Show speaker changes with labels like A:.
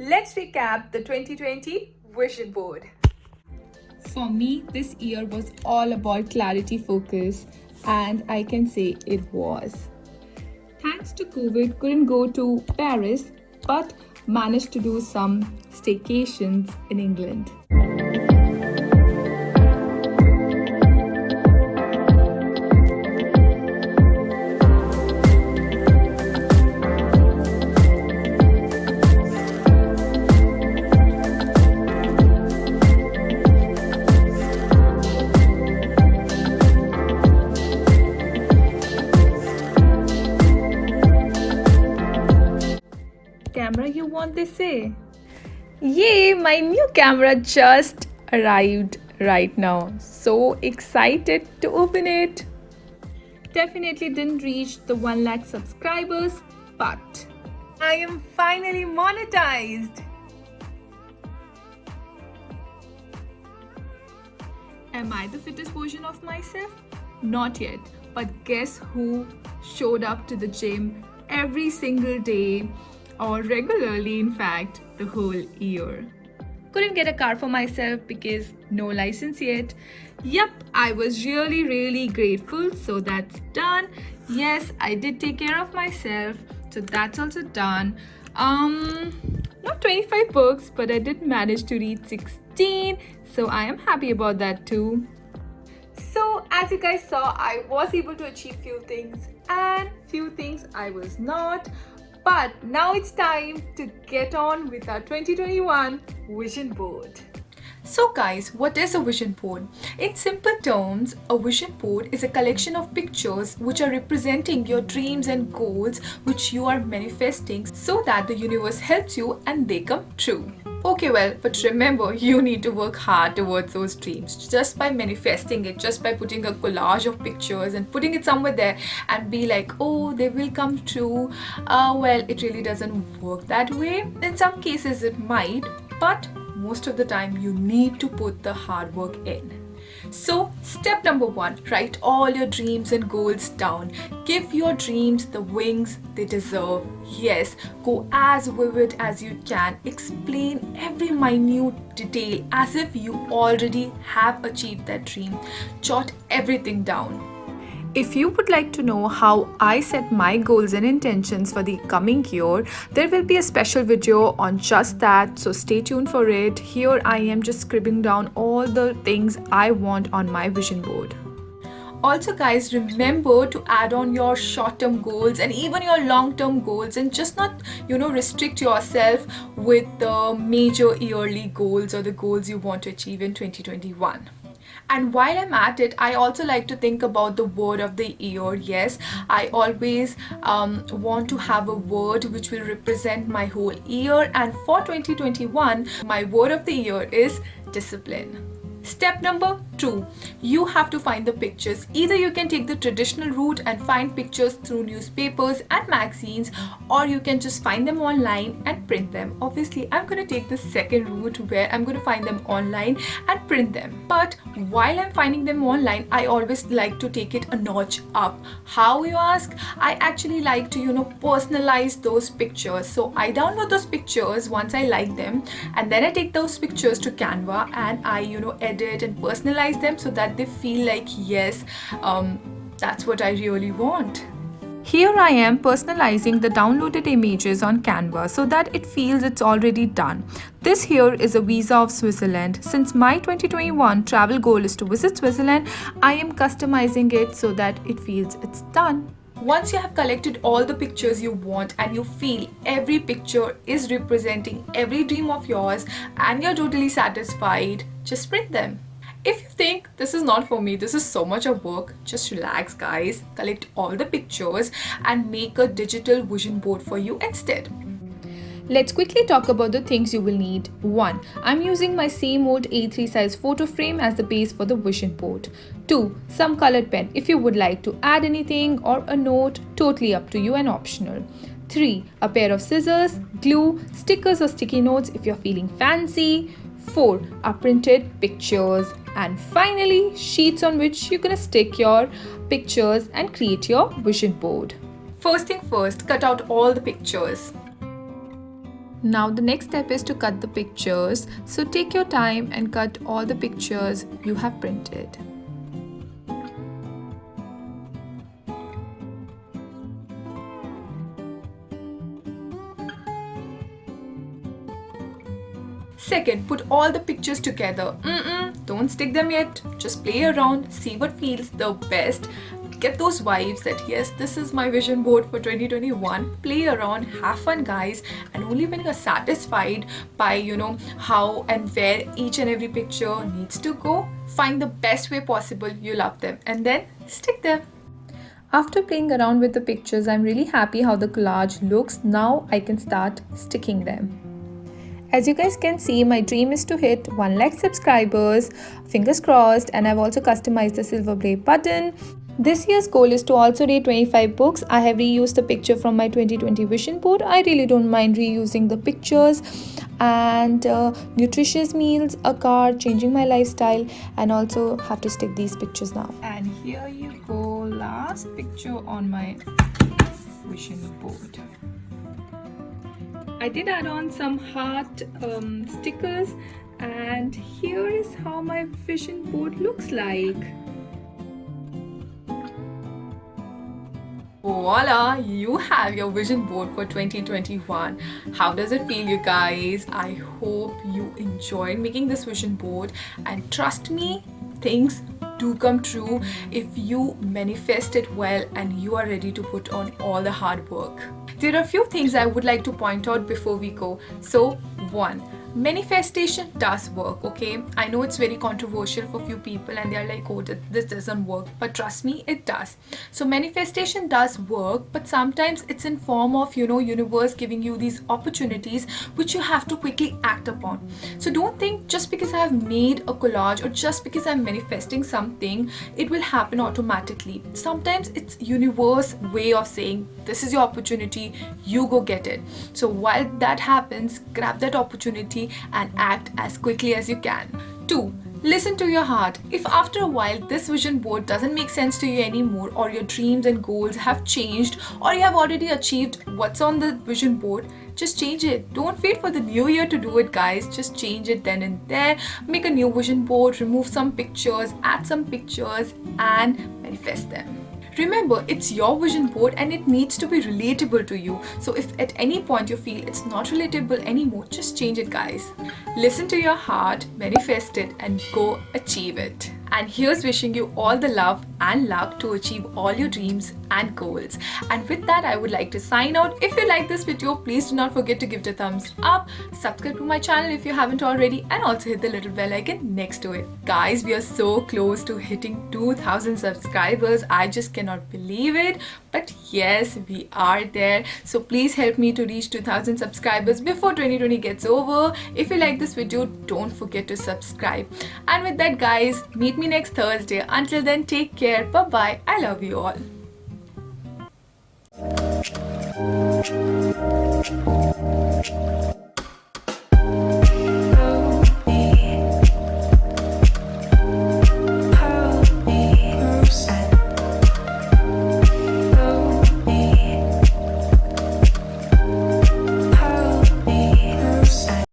A: Let's recap the 2020 Vision Board.
B: For me, this year was all about clarity focus, and I can say it was. Thanks to COVID, couldn't go to Paris, but managed to do some staycations in England. Camera you want, they say? Yay, my new camera just arrived right now. So excited to open it. Definitely didn't reach the 1 lakh subscribers, but
A: I am finally monetized.
B: am I the fittest version of myself? Not yet, but guess who showed up to the gym every single day, or regularly in fact, the whole year. Couldn't get a car for myself because no license yet. Yup, I was really grateful, so that's done. Yes, I did take care of myself, so that's also done. Not 25 books, but I did manage to read 16, so I am happy about that too.
A: So, as you guys saw, I was able to achieve few things and few things I was not. But now it's time to get on with our 2021 Vision Board.
B: So guys, what is a vision board? In simple terms, a vision board is a collection of pictures which are representing your dreams and goals which you are manifesting so that the universe helps you and they come true. Okay, well, but remember, you need to work hard towards those dreams. Just by manifesting it, just by putting a collage of pictures and putting it somewhere there and be like, oh, they will come true. Well, it really doesn't work that way. In some cases it might, but most of the time you need to put the hard work in. So, step number 1, write all your dreams and goals down. Give your dreams the wings they deserve. Yes, go as vivid as you can. Explain every minute detail as if you already have achieved that dream. Jot everything down. If you would like to know how I set my goals and intentions for the coming year, there will be a special video on just that, so stay tuned for it. Here I am just scribbling down all the things I want on my vision board. Also guys, remember to add on your short-term goals and even your long-term goals, and just not restrict yourself with the major yearly goals or the goals you want to achieve in 2021. And while I'm at it, I also like to think about the word of the year. Yes, I always want to have a word which will represent my whole year, and for 2021 my word of the year is discipline. Step number 2, you have to find the pictures. Either you can take the traditional route and find pictures through newspapers and magazines, or you can just find them online and print them. Obviously, I'm going to take the second route where I'm going to find them online and print them. But while I'm finding them online, I always like to take it a notch up. How, you ask? I actually like to personalize those pictures. So I download those pictures once I like them, and then I take those pictures to Canva and I edit and personalize them so that they feel like, yes, that's what I really want. Here I am personalizing the downloaded images on Canva so that it feels it's already done. This here is a visa of Switzerland. Since my 2021 travel goal is to visit Switzerland, I am customizing it so that it feels it's done. Once you have collected all the pictures you want and you feel every picture is representing every dream of yours and you're totally satisfied, just print them. If you think this is not for me, this is so much of work, just relax guys, collect all the pictures and make a digital vision board for you instead. Let's quickly talk about the things you will need. 1. I'm using my same old A3 size photo frame as the base for the vision board. 2. Some colored pen if you would like to add anything, or a note, totally up to you and optional. 3. A pair of scissors, glue, stickers or sticky notes if you're feeling fancy. 4. Are printed pictures. And finally, sheets on which you're gonna stick your pictures and create your vision board. First thing first, cut out all the pictures. Now the next step is to cut the pictures. So take your time and cut all the pictures you have printed. Second, put all the pictures together. Don't stick them yet. Just play around, see what feels the best. Get those vibes that yes, this is my vision board for 2021. Play around, have fun, guys, and only when you're satisfied by how and where each and every picture needs to go, find the best way possible you love them, and then stick them. After playing around with the pictures, I'm really happy how the collage looks. Now I can start sticking them. As you guys can see, my dream is to hit 1 lakh subscribers, fingers crossed, and I've also customized the silver play button. This year's goal is to also read 25 books. I have reused the picture from my 2020 vision board. I really don't mind reusing the pictures, and nutritious meals, a card, changing my lifestyle, and also have to stick these pictures now. And here you go, last picture on my vision board. I did add on some heart stickers, and here is how my vision board looks like. Voila, you have your vision board for 2021. How does it feel, you guys? I hope you enjoyed making this vision board, and trust me, things do come true if you manifest it well and you are ready to put on all the hard work. There are a few things I would like to point out before we go. So, 1. Manifestation does work, okay? I know it's very controversial for few people and they're like, oh, this doesn't work, but trust me, it does. So manifestation does work, but sometimes it's in form of, universe giving you these opportunities which you have to quickly act upon. So don't think just because I have made a collage or just because I'm manifesting something, it will happen automatically. Sometimes it's universe way of saying, this is your opportunity, you go get it. So while that happens, grab that opportunity and act as quickly as you can. 2. Listen to your heart. If after a while this vision board doesn't make sense to you anymore, or your dreams and goals have changed, or you have already achieved what's on the vision board, just change it. Don't wait for the new year to do it, guys. Just change it then and there. Make a new vision board, remove some pictures, add some pictures, and manifest them. Remember, it's your vision board and it needs to be relatable to you. So if at any point you feel it's not relatable anymore, just change it, guys. Listen to your heart, manifest it, and go achieve it. And here's wishing you all the love and luck to achieve all your dreams and goals. And with that, I would like to sign out. If you like this video, please do not forget to give it a thumbs up, subscribe to my channel if you haven't already, and also hit the little bell icon next to it. Guys, we are so close to hitting 2,000 subscribers. I just cannot believe it. But yes, we are there. So please help me to reach 2,000 subscribers before 2020 gets over. If you like this video, don't forget to subscribe. And with that, guys, meet me next Thursday. Until then, take care. Bye-bye. I love you all.